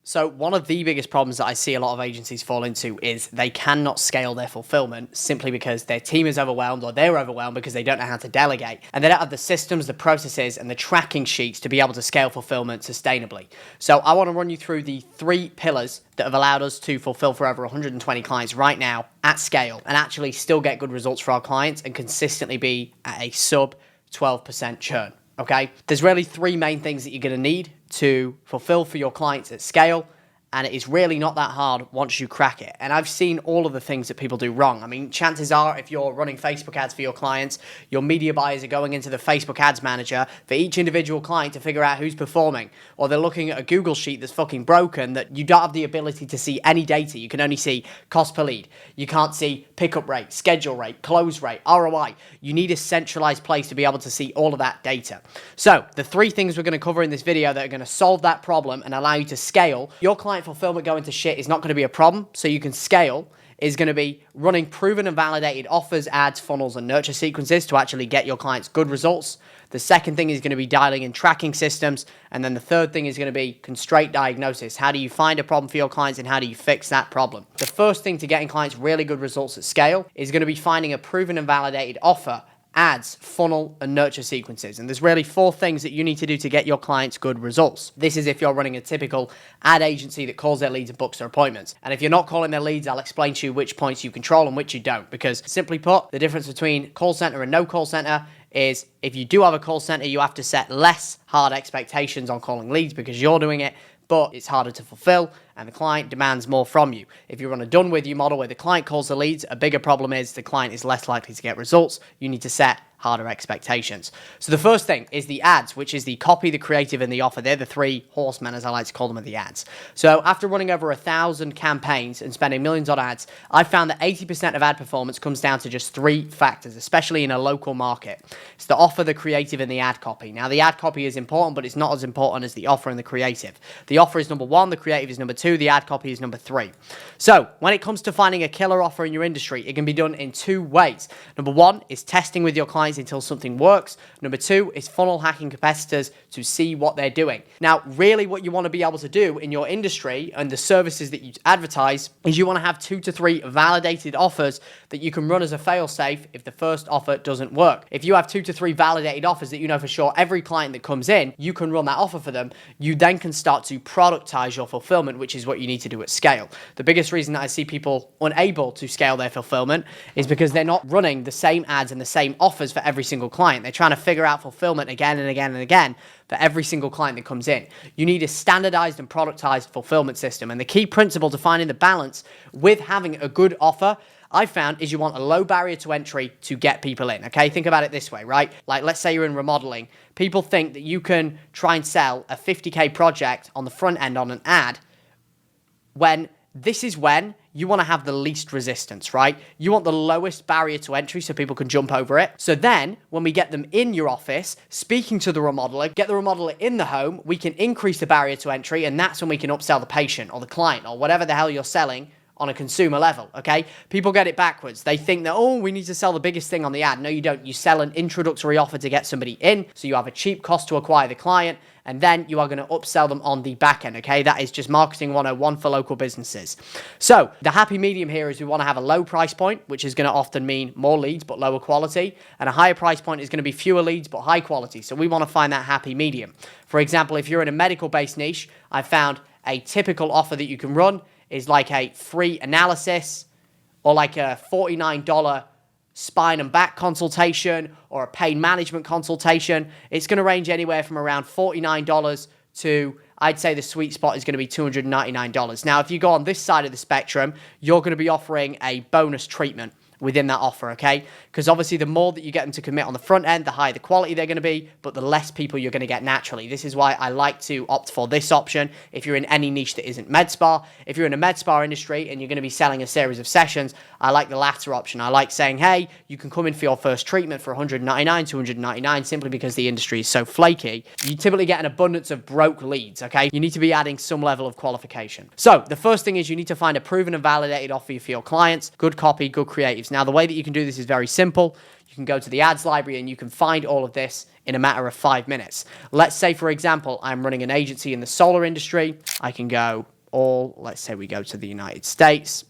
So one of the biggest problems that I see a lot of agencies fall into is they cannot scale their fulfillment simply because their team is overwhelmed or they're overwhelmed because they don't know how to delegate. And they don't have the systems, the processes, and the tracking sheets to be able to scale fulfillment sustainably. So I want to run you through the 3 pillars that have allowed us to fulfill for over 120 clients right now at scale and actually still get good results for our clients and consistently be at a sub 12% churn. Okay, there's really 3 main things that you're going to need to fulfill for your clients at scale, and it is really not that hard once you crack it. And I've seen all of the things that people do wrong. I mean, chances are if you're running Facebook ads for your clients, your media buyers are going into the Facebook ads manager for each individual client to figure out who's performing, or they're looking at a Google sheet that's fucking broken that you don't have the ability to see any data. You can only see cost per lead. You can't see pickup rate, schedule rate, close rate, ROI. You need a centralized place to be able to see all of that data. So the 3 things we're going to cover in this video that are going to solve that problem and allow you to scale your client fulfillment going to shit is not going to be a problem, so you can scale, is going to be running proven and validated offers, ads, funnels, and nurture sequences to actually get your clients good results. The second thing is going to be dialing in tracking systems. And then the third thing is going to be constraint diagnosis. How do you find a problem for your clients and how do you fix that problem? The first thing to getting clients really good results at scale is going to be finding a proven and validated offer, ads, funnel, and nurture sequences. And there's really 4 things that you need to do to get your clients good results. This is if you're running a typical ad agency that calls their leads and books their appointments. And if you're not calling their leads, I'll explain to you which points you control and which you don't. Because simply put, the difference between call center and no call center is if you do have a call center, you have to set less hard expectations on calling leads because you're doing it, but it's harder to fulfill and the client demands more from you. If you run a done with you model where the client calls the leads, a bigger problem is the client is less likely to get results. You need to set harder expectations. So the first thing is the ads, which is the copy, the creative, and the offer. They're the 3 horsemen, as I like to call them, of the ads. So after running over 1,000 campaigns and spending millions on ads, I found that 80% of ad performance comes down to just 3 factors, especially in a local market. It's the offer, the creative, and the ad copy. Now, the ad copy is important, but it's not as important as the offer and the creative. The offer is number 1, the creative is number 2, the ad copy is number 3. So when it comes to finding a killer offer in your industry, it can be done in 2 ways. Number 1 is testing with your clients until something works. Number 2 is funnel hacking competitors to see what they're doing. Now, really what you want to be able to do in your industry and the services that you advertise is you want to have 2 to 3 validated offers that you can run as a fail-safe if the first offer doesn't work. If you have 2 to 3 validated offers that you know for sure every client that comes in, you can run that offer for them. You then can start to productize your fulfillment, which is what you need to do at scale. The biggest reason that I see people unable to scale their fulfillment is because they're not running the same ads and the same offers for every single client. They're trying to figure out fulfillment again and again and again for every single client that comes in. You need a standardized and productized fulfillment system. And the key principle to finding the balance with having a good offer, I found, is you want a low barrier to entry to get people in, okay? Think about it this way, right? Like, let's say you're in remodeling. People think that you can try and sell a 50K project on the front end on an ad when this is when you want to have the least resistance, right? You want the lowest barrier to entry so people can jump over it. So then when we get them in your office, speaking to the remodeler, get the remodeler in the home, we can increase the barrier to entry, and that's when we can upsell the patient or the client or whatever the hell you're selling on a consumer level, okay? People get it backwards. They think that, oh, we need to sell the biggest thing on the ad. No, you don't. You sell an introductory offer to get somebody in, so you have a cheap cost to acquire the client, and then you are going to upsell them on the back end, okay? That is just marketing 101 for local businesses. So the happy medium here is we want to have a low price point, which is going to often mean more leads but lower quality, and a higher price point is going to be fewer leads but high quality. So we want to find that happy medium. For example, if you're in a medical-based niche, I found a typical offer that you can run is like a free analysis or like a $49 spine and back consultation or a pain management consultation. It's going to range anywhere from around $49 to, I'd say the sweet spot is going to be $299. Now, if you go on this side of the spectrum, you're going to be offering a bonus treatment within that offer, okay? Because obviously the more that you get them to commit on the front end, the higher the quality they're going to be, but the less people you're going to get naturally. This is why I like to opt for this option if you're in any niche that isn't med spa. If you're in a med spa industry and you're going to be selling a series of sessions, I like the latter option. I like saying, hey, you can come in for your first treatment for $199, $299, simply because the industry is so flaky. You typically get an abundance of broke leads, okay? You need to be adding some level of qualification. So the first thing is you need to find a proven and validated offer for your clients, good copy, good creatives. Now, the way that you can do this is very simple. You can go to the ads library and you can find all of this in a matter of 5 minutes. Let's say, for example, I'm running an agency in the solar industry. I can go all, let's say we go to the United States.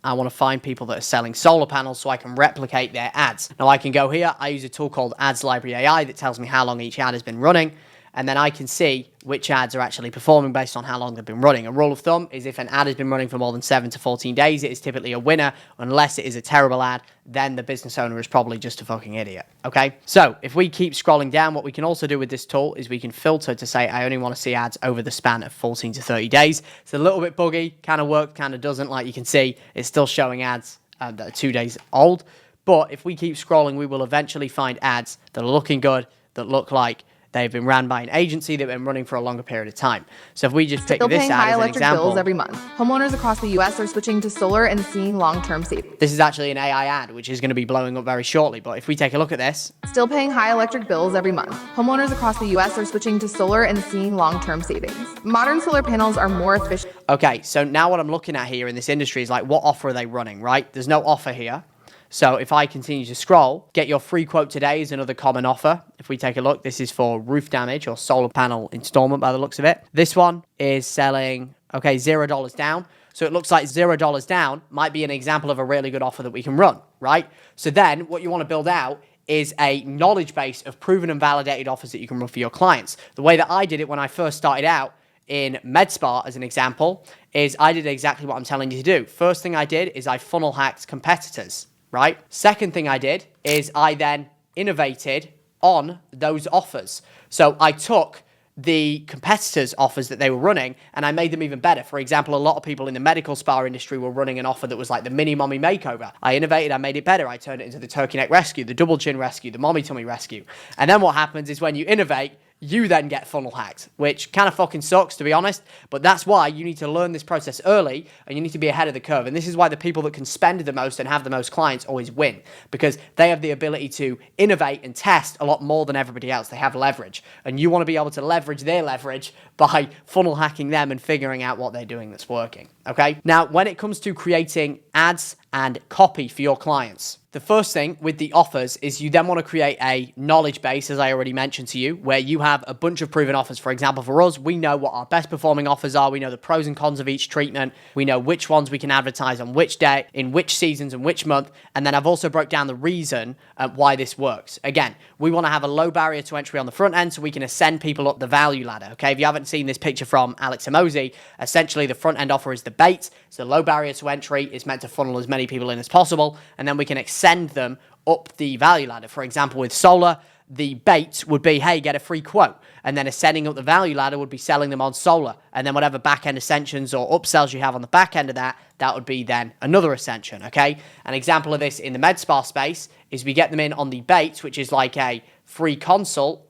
I want to find people that are selling solar panels so I can replicate their ads. Now I can go here, I use a tool called Ads Library AI that tells me how long each ad has been running, and then I can see which ads are actually performing based on how long they've been running. A rule of thumb is if an ad has been running for more than 7 to 14 days, it is typically a winner. Unless it is a terrible ad, then the business owner is probably just a fucking idiot, okay? So if we keep scrolling down, what we can also do with this tool is we can filter to say, I only want to see ads over the span of 14 to 30 days. It's a little bit buggy, kind of works, kind of doesn't. Like you can see, it's still showing ads that are 2 days old. But if we keep scrolling, we will eventually find ads that are looking good, that look like they've been ran by an agency that have been running for a longer period of time. So if we just pick this ad as an example. Bills every month. Homeowners across the U.S. are switching to solar and seeing long-term savings. This is actually an AI ad, which is going to be blowing up very shortly. But if we take a look at this. Still paying high electric bills every month. Homeowners across the U.S. are switching to solar and seeing long-term savings. Modern solar panels are more efficient. Okay, so now what I'm looking at here in this industry is like, what offer are they running, right? There's no offer here. So if I continue to scroll, get your free quote today is another common offer. If we take a look, this is for roof damage or solar panel installment by the looks of it. This one is selling, okay, $0 down. So it looks like $0 down might be an example of a really good offer that we can run, right? So then what you want to build out is a knowledge base of proven and validated offers that you can run for your clients. The way that I did it when I first started out in MedSpa, as an example, is I did exactly what I'm telling you to do. First thing I did is I funnel hacked competitors. Right? Second thing I did is I then innovated on those offers. So I took the competitors' offers that they were running and I made them even better. For example, a lot of people in the medical spa industry were running an offer that was like the mini mommy makeover. I innovated, I made it better. I turned it into the turkey neck rescue, the double chin rescue, the mommy tummy rescue. And then what happens is when you innovate, you then get funnel hacked, which kind of fucking sucks, to be honest. But that's why you need to learn this process early and you need to be ahead of the curve. And this is why the people that can spend the most and have the most clients always win, because they have the ability to innovate and test a lot more than everybody else. They have leverage, and you want to be able to leverage their leverage by funnel hacking them and figuring out what they're doing that's working. Okay. Now, when it comes to creating ads and copy for your clients, the first thing with the offers is you then want to create a knowledge base, as I already mentioned to you, where you have a bunch of proven offers. For example, for us, we know what our best performing offers are. We know the pros and cons of each treatment. We know which ones we can advertise on which day, in which seasons and which month. And then I've also broke down the reason why this works. Again, we want to have a low barrier to entry on the front end so we can ascend people up the value ladder. Okay, if you haven't seen this picture from Alex Hormozi, essentially the front end offer is the bait. It's a low barrier to entry. It's meant to funnel as many people in as possible. And then we can send them up the value ladder. For example, with solar, the bait would be, hey, get a free quote. And then ascending up the value ladder would be selling them on solar. And then whatever back-end ascensions or upsells you have on the back end of that, that would be then another ascension, okay? An example of this in the med spa space is we get them in on the bait, which is like a free consult,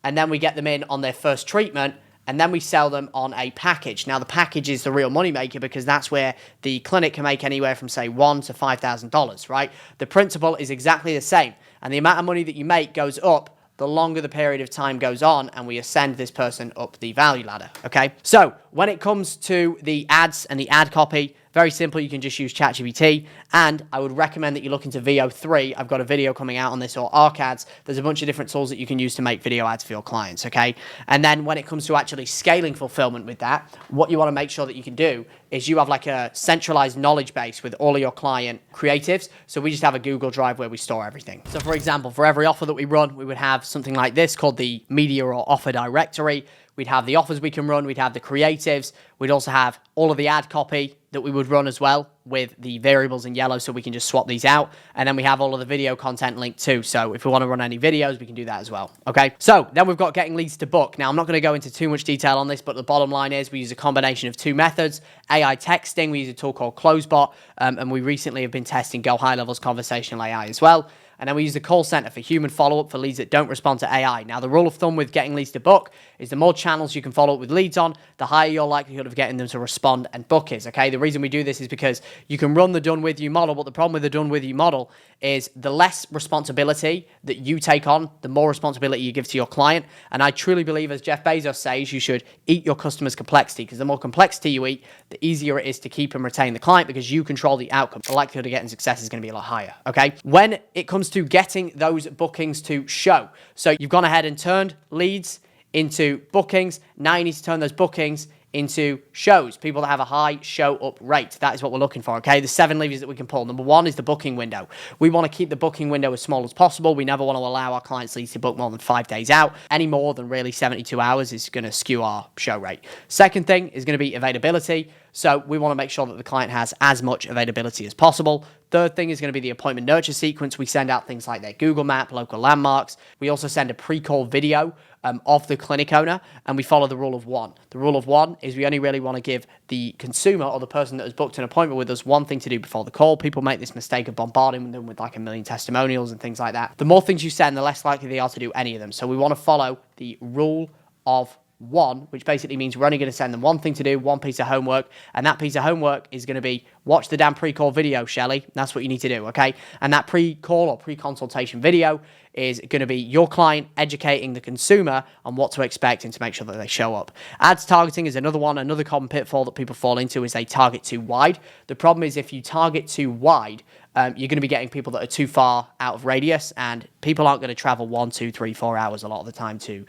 and then we get them in on their first treatment, and then we sell them on a package. Now, the package is the real moneymaker because that's where the clinic can make anywhere from, say, $1,000 to $5,000, right? The principle is exactly the same. And the amount of money that you make goes up the longer the period of time goes on and we ascend this person up the value ladder, okay? So, when it comes to the ads and the ad copy, very simple, you can just use ChatGPT, and I would recommend that you look into VO3. I've got a video coming out on this, or ArcAds. There's a bunch of different tools that you can use to make video ads for your clients, okay? And then when it comes to actually scaling fulfillment with that, what you want to make sure that you can do is you have like a centralized knowledge base with all of your client creatives. So we just have a Google Drive where we store everything. So for example, for every offer that we run, we would have something like this called the media or offer directory. We'd have the offers we can run, we'd have the creatives, we'd also have all of the ad copy that we would run as well with the variables in yellow so we can just swap these out. And then we have all of the video content linked too. So if we want to run any videos, we can do that as well. Okay. So then we've got getting leads to book. Now I'm not going to go into too much detail on this, but the bottom line is we use a combination of two methods. AI texting, we use a tool called Closebot, and we recently have been testing Go High Levels conversational AI as well. And then we use the call center for human follow-up for leads that don't respond to AI. Now, the rule of thumb with getting leads to book is the more channels you can follow up with leads on, the higher your likelihood of getting them to respond and book is, okay? The reason we do this is because you can run the done with you model, but the problem with the done with you model is the less responsibility that you take on, the more responsibility you give to your client. And I truly believe, as Jeff Bezos says, you should eat your customer's complexity, because the more complexity you eat, the easier it is to keep and retain the client because you control the outcome. The likelihood of getting success is going to be a lot higher, okay? When it comes to getting those bookings to show, so you've gone ahead and turned leads into bookings. Now you need to turn those bookings into shows, people that have a high show up rate. That is what we're looking for, okay? The 7 levers that we can pull. Number 1 is the booking window. We want to keep the booking window as small as possible. We never want to allow our clients' leads to book more than 5 days out. Any more than really 72 hours is going to skew our show rate. Second thing is going to be availability. So we want to make sure that the client has as much availability as possible. Third thing is going to be the appointment nurture sequence. We send out things like their Google map, local landmarks. We also send a pre-call video of the clinic owner, and we follow the rule of 1. The rule of 1 is we only really want to give the consumer or the person that has booked an appointment with us one thing to do before the call. People make this mistake of bombarding them with like 1 million testimonials and things like that. The more things you send, the less likely they are to do any of them. So we want to follow the rule of 1, which basically means we're only going to send them one thing to do, one piece of homework, and that piece of homework is going to be watch the damn pre-call video, Shelley. That's what you need to do, okay? And that pre-call or pre-consultation video is going to be your client educating the consumer on what to expect and to make sure that they show up. Ads targeting is another one. Another common pitfall that people fall into is they target too wide. The problem is if you target too wide, you're going to be getting people that are too far out of radius, and people aren't going to travel 1, 2, 3, 4 hours a lot of the time to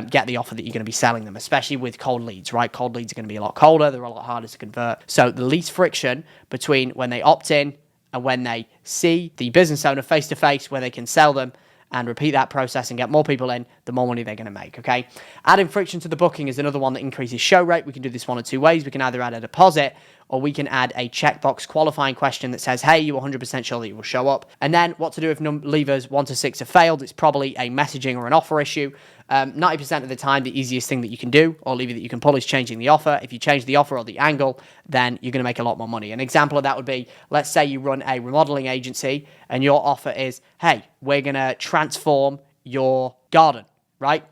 get the offer that you're going to be selling them, especially with cold leads, right? Cold leads are going to be a lot colder. They're a lot harder to convert. So the least friction between when they opt in and when they see the business owner face to face where they can sell them and repeat that process and get more people in, the more money they're going to make, okay? Adding friction to the booking is another one that increases show rate. We can do this one of 2 ways. We can either add a deposit or we can add a checkbox qualifying question that says, hey, you're 100% sure that you will show up. And then what to do if levers 1 to 6 have failed. It's probably a messaging or an offer issue. 90% of the time, the easiest thing that you can do or lever that you can pull is changing the offer. If you change the offer or the angle, then you're going to make a lot more money. An example of that would be, let's say you run a remodeling agency and your offer is, hey, we're going to transform your garden, right?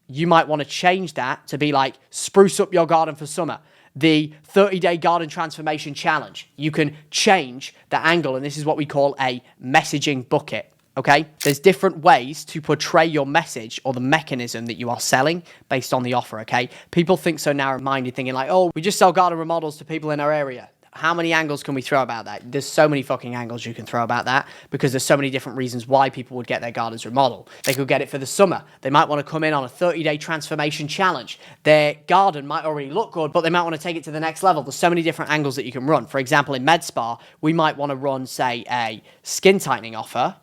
You might want to change that to be like, spruce up your garden for summer. The 30-day garden transformation challenge. You can change the angle, and this is what we call a messaging bucket. Okay, there's different ways to portray your message or the mechanism that you are selling based on the offer, okay? People think so narrow-minded, thinking like, oh, we just sell garden remodels to people in our area. How many angles can we throw about that? There's so many fucking angles you can throw about that because there's so many different reasons why people would get their gardens remodeled. They could get it for the summer. They might want to come in on a 30-day transformation challenge. Their garden might already look good, but they might want to take it to the next level. There's so many different angles that you can run. For example, in med spa, we might want to run, say, a skin tightening offer,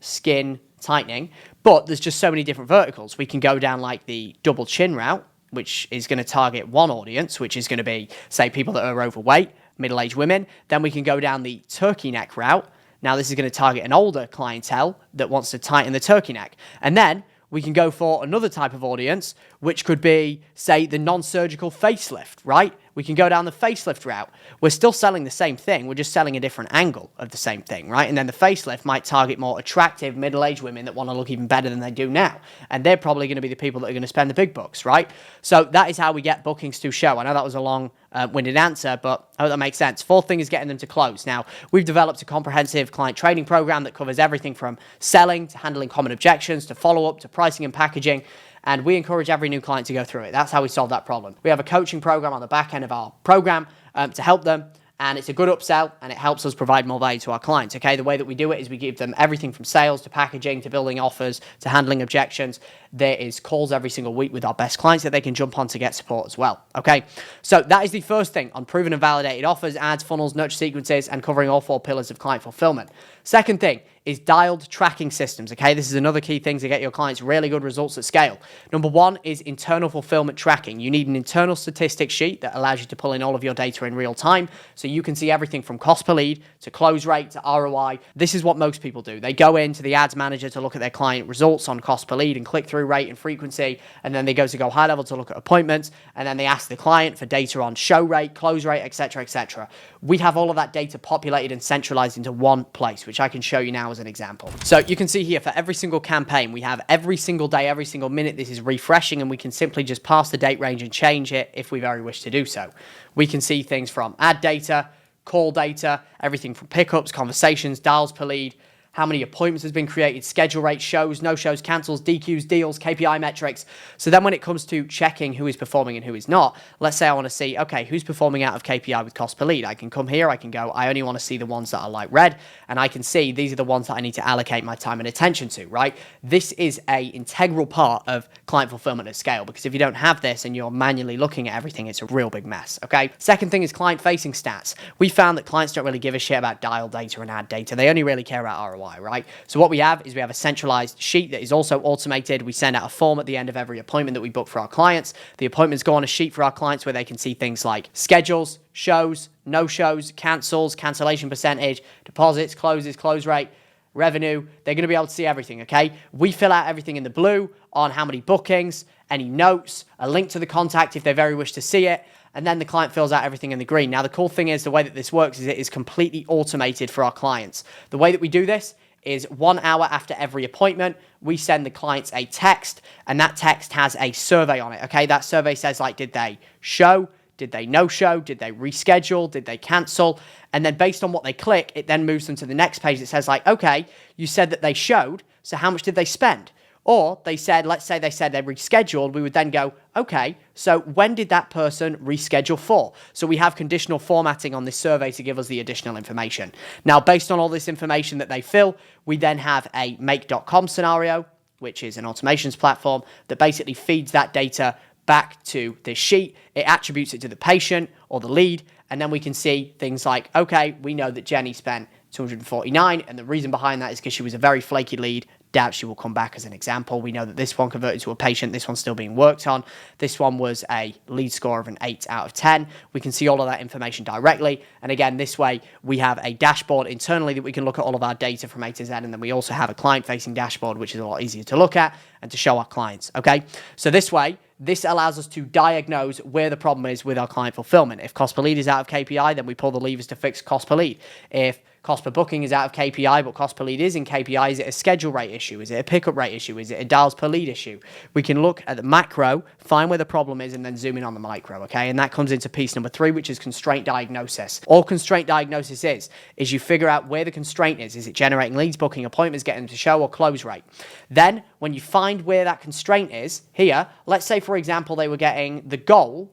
skin tightening, but there's just so many different verticals. We can go down like the double chin route, which is going to target one audience, which is going to be, say, people that are overweight, middle-aged women. Then we can go down the turkey neck route. Now, this is going to target an older clientele that wants to tighten the turkey neck. And then we can go for another type of audience, which could be, say, the non-surgical facelift, right? We can go down the facelift route. We're still selling the same thing. We're just selling a different angle of the same thing, right? And then the facelift might target more attractive middle-aged women that want to look even better than they do now. And they're probably going to be the people that are going to spend the big bucks, right? So that is how we get bookings to show. I know that was a long-winded answer, but I hope that makes sense. Fourth thing is getting them to close. Now, we've developed a comprehensive client training program that covers everything from selling to handling common objections to follow-up to pricing and packaging. And we encourage every new client to go through it. That's how we solve that problem. We have a coaching program on the back end of our program to help them. And it's a good upsell, and it helps us provide more value to our clients, okay? The way that we do it is we give them everything from sales to packaging to building offers to handling objections. There is calls every single week with our best clients that they can jump on to get support as well, okay? So that is the first thing on proven and validated offers, ads, funnels, nurture sequences, and covering all 4 pillars of client fulfillment. Second thing is dialed tracking systems, okay? This is another key thing to get your clients really good results at scale. Number 1 is internal fulfillment tracking. You need an internal statistics sheet that allows you to pull in all of your data in real time so you can see everything from cost per lead to close rate to ROI. This is what most people do. They go into the ads manager to look at their client results on cost per lead and click-through rate and frequency, and then they go high level to look at appointments, and then they ask the client for data on show rate, close rate, etc., etc. We have all of that data populated and centralized into one place, which I can show you now as an example. So you can see here for every single campaign, we have every single day, every single minute, this is refreshing, and we can simply just pass the date range and change it if we very wish to do so. We can see things from ad data, call data, everything from pickups, conversations, dials per lead, how many appointments has been created, schedule rates, shows, no shows, cancels, DQs, deals, KPI metrics. So then when it comes to checking who is performing and who is not, let's say I want to see, okay, who's performing out of KPI with cost per lead? I can come here, I can go, I only want to see the ones that are light red, and I can see these are the ones that I need to allocate my time and attention to, right? This is a integral part of client fulfillment at scale, because if you don't have this and you're manually looking at everything, it's a real big mess, okay? Second thing is client-facing stats. We found that clients don't really give a shit about dial data and ad data. They only really care about ROI, right? So what we have is we have a centralized sheet that is also automated. We send out a form at the end of every appointment that we book for our clients. The appointments go on a sheet for our clients where they can see things like schedules, shows, no shows, cancels, cancellation percentage, deposits, closes, close rate, revenue. They're going to be able to see everything, okay? We fill out everything in the blue on how many bookings, any notes, a link to the contact if they very wish to see it, and then the client fills out everything in the green. Now, the cool thing is the way that this works is it is completely automated for our clients. The way that we do this is 1 hour after every appointment, we send the clients a text, and that text has a survey on it, okay? That survey says, like, did they show? Did they no-show? Did they reschedule? Did they cancel? And then based on what they click, it then moves them to the next page that says, like, okay, you said that they showed, so how much did they spend? Or they said, let's say they said they rescheduled, we would then go, okay, so when did that person reschedule for? So we have conditional formatting on this survey to give us the additional information. Now, based on all this information that they fill, we then have a make.com scenario, which is an automations platform that basically feeds that data back to this sheet. It attributes it to the patient or the lead, and then we can see things like, okay, we know that Jenny spent 249, and the reason behind that is because she was a very flaky lead. Doubt she will come back as an example. We know that this one converted to a patient, this one's still being worked on. This one was a lead score of an 8 out of 10. We can see all of that information directly. And again, this way we have a dashboard internally that we can look at all of our data from A to Z. And then we also have a client-facing dashboard, which is a lot easier to look at and to show our clients, okay? So this way, this allows us to diagnose where the problem is with our client fulfillment. If cost per lead is out of KPI, then we pull the levers to fix cost per lead. If cost per booking is out of KPI, but cost per lead is in KPI, is it a schedule rate issue? Is it a pickup rate issue? Is it a dials per lead issue? We can look at the macro, find where the problem is, and then zoom in on the micro, okay? And that comes into piece number 3, which is constraint diagnosis. All constraint diagnosis is you figure out where the constraint is. Is it generating leads, booking appointments, getting them to show, or close rate? Then, when you find where that constraint is, here, let's say, for example, they were getting the goal,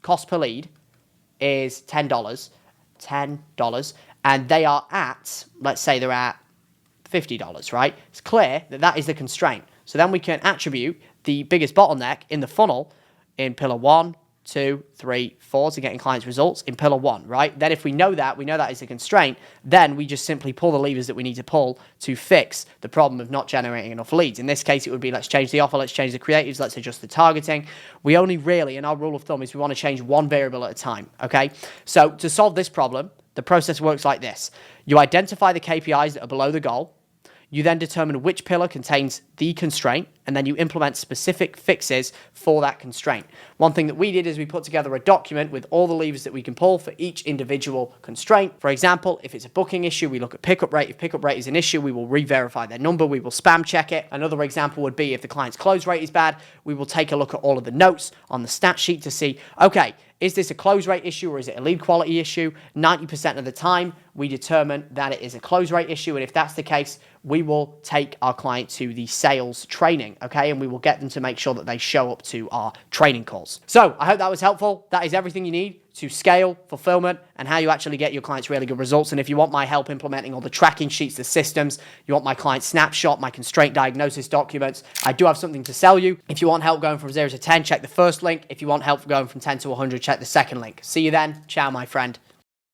cost per lead, is $10, and they are at, let's say they're at $50, right? It's clear that that is the constraint. So then we can attribute the biggest bottleneck in the funnel in pillar 1, 2, 3, 4 to getting clients results in pillar 1, right? Then if we know that is a constraint, then we just simply pull the levers that we need to pull to fix the problem of not generating enough leads. In this case, it would be let's change the offer, let's change the creatives, let's adjust the targeting. We only really, and our rule of thumb is we want to change one variable at a time, okay? So to solve this problem, the process works like this. You identify the KPIs that are below the goal. You then determine which pillar contains the constraint, and then you implement specific fixes for that constraint. One thing that we did is we put together a document with all the levers that we can pull for each individual constraint. For example, if it's a booking issue, we look at pickup rate. If pickup rate is an issue, we will re-verify their number. We will spam check it. Another example would be if the client's close rate is bad, we will take a look at all of the notes on the stat sheet to see, okay, is this a close rate issue or is it a lead quality issue? 90% of the time, we determine that it is a close rate issue. And if that's the case, we will take our client to the sales training, okay? And we will get them to make sure that they show up to our training calls. So I hope that was helpful. That is everything you need to scale fulfillment and how you actually get your clients really good results. And if you want my help implementing all the tracking sheets, the systems, you want my client snapshot, my constraint diagnosis documents, I do have something to sell you. If you want help going from 0 to 10, check the first link. If you want help going from 10 to 100, check the second link. See you then. Ciao, my friend.